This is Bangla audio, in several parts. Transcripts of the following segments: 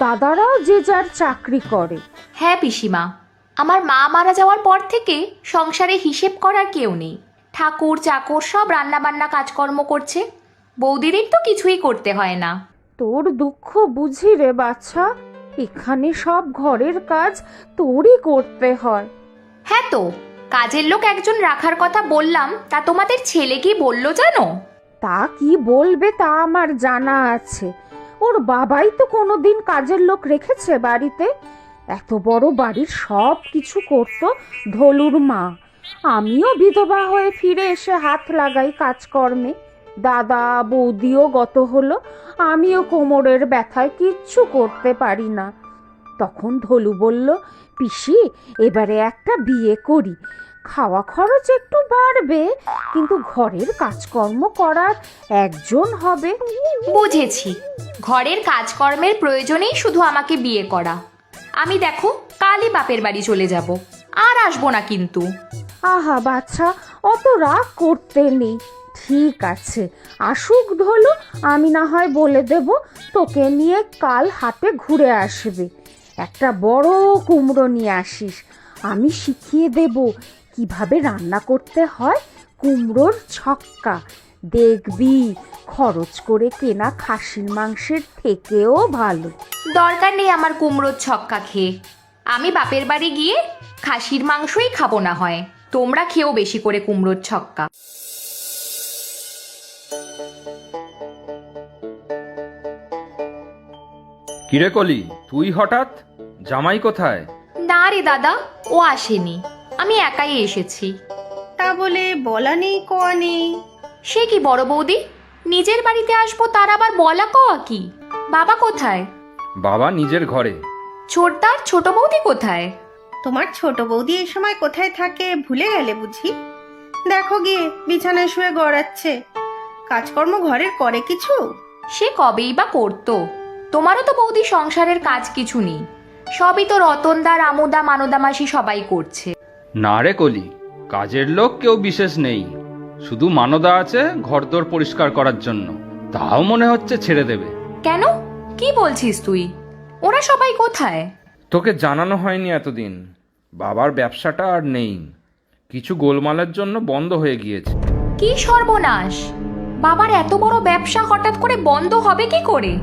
দাদারাও যে যার চাকরি করে। হ্যাঁ পিসিমা, আমার মা মারা যাওয়ার পর থেকে সংসারে হিসেব করার কেউ নেই। ঠাকুর চাকর সব রান্নাবান্না কাজকর্ম করছে, বৌদিদের তো কিছুই করতে হয় না। তোর দুঃখ বুঝি রে বাছা, এখানে সব ঘরের কাজ তোরই করতে হয়। হ্যাঁ তো, কাজের লোক একজন রাখার কথা বললাম, তা তোমাদের ছেলে কি বললো জানো? তা কি বলবে তা আমার জানা আছে। ওর বাবাই তো কোনোদিন কাজের লোক রেখেছে বাড়িতে? এত বড় বাড়ির সব কিছু করতো ধলুর মা। আমিও বিধবা হয়ে ফিরে এসে হাত লাগাই কাজকর্মে। দাদা বৌদিও গত হলো, আমিও কোমরের ব্যথায় কিচ্ছু করতে পারি না। তখন ধলু বলল, পিসি এবারে একটা বিয়ে করি, খাওয়া খরচ একটু বাড়বে, কিন্তু ঘরের কাজকর্ম করার একজন হবে। বুঝেছি, ঘরের কাজকর্মের প্রয়োজনেই শুধু আমাকে বিয়ে করা। আমি দেখো কালই বাপের বাড়ি চলে যাব, আর আসবো না কিন্তু। আহা বাচ্চা, অত রাগ করতে নেই। ঠিক আছে, আসুক ধলু, আমি না হয় বলে দেব তোকে নিয়ে কাল হাটে ঘুরে আসবে। একটা বড় কুমড়ো নিয়ে আসিস, আমি শিখিয়ে দেব কিভাবে রান্না করতে হয় কুমড়োর ছক্কা। দেখবি খরচ করে কেনা খাসির মাংসের থেকেও ভালো। দরকার নেই আমার কুমড়োর ছক্কা খেয়ে, আমি বাপের বাড়ি গিয়ে খাসির মাংসই খাবো না হয়, তোমরা খেয়েও বেশি করে কুমড়োর ছক্কা। কিরে কলি, তুই হঠাৎ? জামাই কোথায়? না রে দাদা, ও আসেনি, আমি একাই এসেছি। তা বলে বলা নেই কোয়া নেই। সে কি বড় বৌদি, নিজের বাড়িতে আসবো তার আবার বলা কওয়া কি? বাবা কোথায়? বাবা নিজের ঘরে। ছোটদার ছোট বৌদি কোথায়? তোমার ছোট বৌদি এই সময় কোথায় থাকে ভুলে গেলে বুঝি? দেখো গিয়ে বিছানায় শুয়ে গড়াচ্ছে। কাজকর্ম ঘরের করে কিছু? সে কবেই বা করতো। তোমারও তো বৌদি সংসারের কাজ কিছু নেই, সবই তো রতনদা রামুদা মানদা মাসি সবাই করছে। না রে কলি, কাজের লোক কেউ বিশেষ নেই, শুধু মানদা আছে ঘরদোর পরিষ্কার করার জন্য, তাও মনে হচ্ছে ছেড়ে দেবে। কেন, কি বলছিস তুই? ওরা সবাই কোথায়? তোকে জানানো হয়নি এতদিন, বাবার ব্যবসাটা আর নেই, কিছু গোলমালের জন্য বন্ধ হয়ে গিয়েছে। কি সর্বনাশ! বাবার এত বড় ব্যবসা হঠাৎ করে বন্ধ হবে কি করে?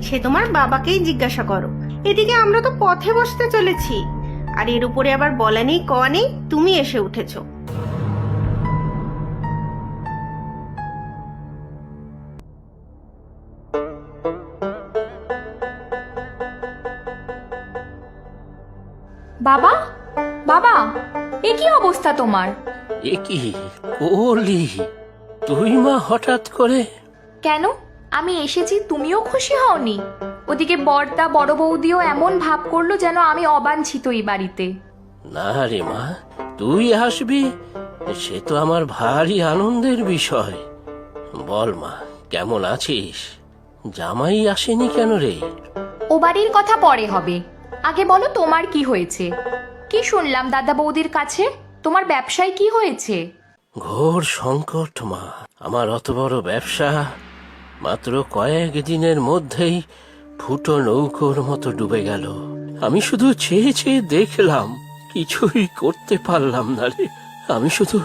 সে তোমার বাবাকেই জিজ্ঞাসা করো। এদিকে আমরা তো পথে বসতে চলেছি, আর এর উপরে আবার বলা নেই কোয়া নেই তুমি এসে উঠেছো। বাবা, বাবা, এ কি অবস্থা তোমার? এ কি করলি তুই মা হঠাৎ করে? কেন, আমি এসেছি তুমিও খুশি হওনি? ওদিকে বড়দা বড় বৌদিও এমন ভাব করলো যেন আমি অবাঞ্ছিত এই বাড়িতে। না রে মা, তুই আসবি সে তো আমার ভারী আনন্দের বিষয়। বল মা, কেমন আছিস? জামাই আসেনি কেন রে? ও বাড়ির কথা পরে হবে, আগে বলো তোমার কি হয়েছে? কি শুনলাম দাদা বৌদির কাছে, তোমার ব্যবসায় কি হয়েছে? ঘোর সংকট মা, আমার অত বড় ব্যবসা মাত্র কয়েক দিনের মধ্যেই ফুটো নৌকোর মতো ডুবে গেল। আমি শুধু চেয়ে চেয়ে দেখলাম, কিছুই করতে পারলাম না রে। আমি শুধু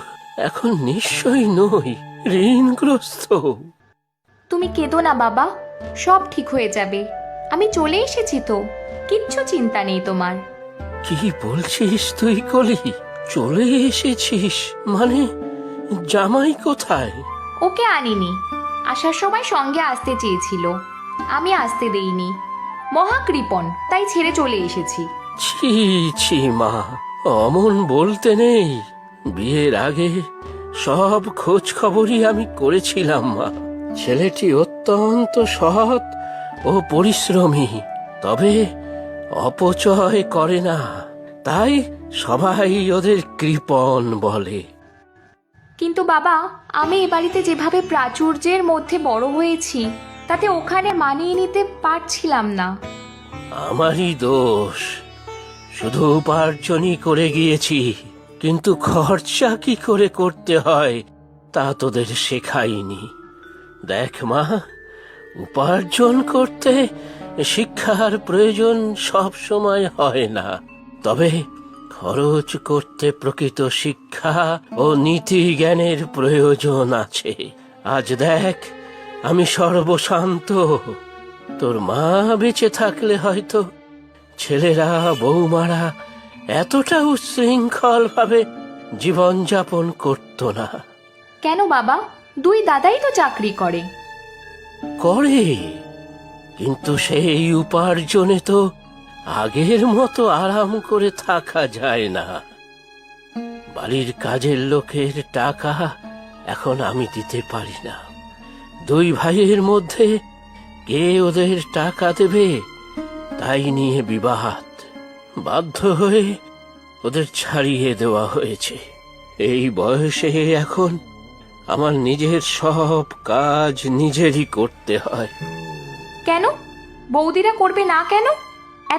এখন নিশ্চয়ই নই, ঋণগ্রস্ত। তুমি কেঁদো না বাবা, সব ঠিক হয়ে যাবে। আমি চলে এসেছি তো, কিচ্ছু চিন্তা নেই তোমার। কি বলছিস তুই কলি? চলে এসেছিস মানে? জামাই কোথায়? ওকে আনিনি, আসার সময় সঙ্গে আসতে চেয়েছিল, আমি আসতে দেইনি। মহাকৃপণ, তাই ছেড়ে চলে এসেছি। ছি ছি মা, অমন বলতে নেই। বিয়ের আগে সব খোঁজ খবরই আমি করেছিলাম মা। ছেলেটি অত্যন্ত সৎ ও পরিশ্রমী, তবে অপচয় করে না, তাই সবাই ওদের কৃপণ বলে। কিন্তু বাবা, আমি এ বাড়িতে যেভাবে প্রাচুর্যের মধ্যে বড় হয়েছি, তাতে ওখানে মানিয়ে নিতে পারছিলাম না। আমারই দোষ, শুধু উপার্জনই করে গিয়েছি, কিন্তু খরচা কি করে করতে হয় তা তোদের শেখাইনি। দেখ মা, উপার্জন করতে শিক্ষার প্রয়োজন সব সময় হয় না, তবে খরচ করতে প্রকৃত শিক্ষা ও নীতি জ্ঞানের প্রয়োজন আছে। আজ দেখ, আমি সর্বশান্ত। তোর মা বেঁচে থাকলে হয়তো ছেলেরা বৌমারা এতটা উচ্ছৃঙ্খল ভাবে জীবনযাপন করত না। কেন বাবা, দুই দাদাই তো চাকরি করে। করে, কিন্তু সেই উপার্জনে তো আগের মতো আরাম করে থাকা যায় না। বাড়ির কাজের লোকের টাকা এখন আমি দিতে পারি না। দুই ভাইয়ের মধ্যে কে ওদের টাকা দেবে তাই নিয়ে বিবাদ। বাধ্য হয়ে ওদের ছাড়িয়ে দেওয়া হয়েছে। এই বয়সে এখন আমার নিজের সব কাজ নিজেরই করতে হয়। কেন? বৌদিরা করবে না কেন?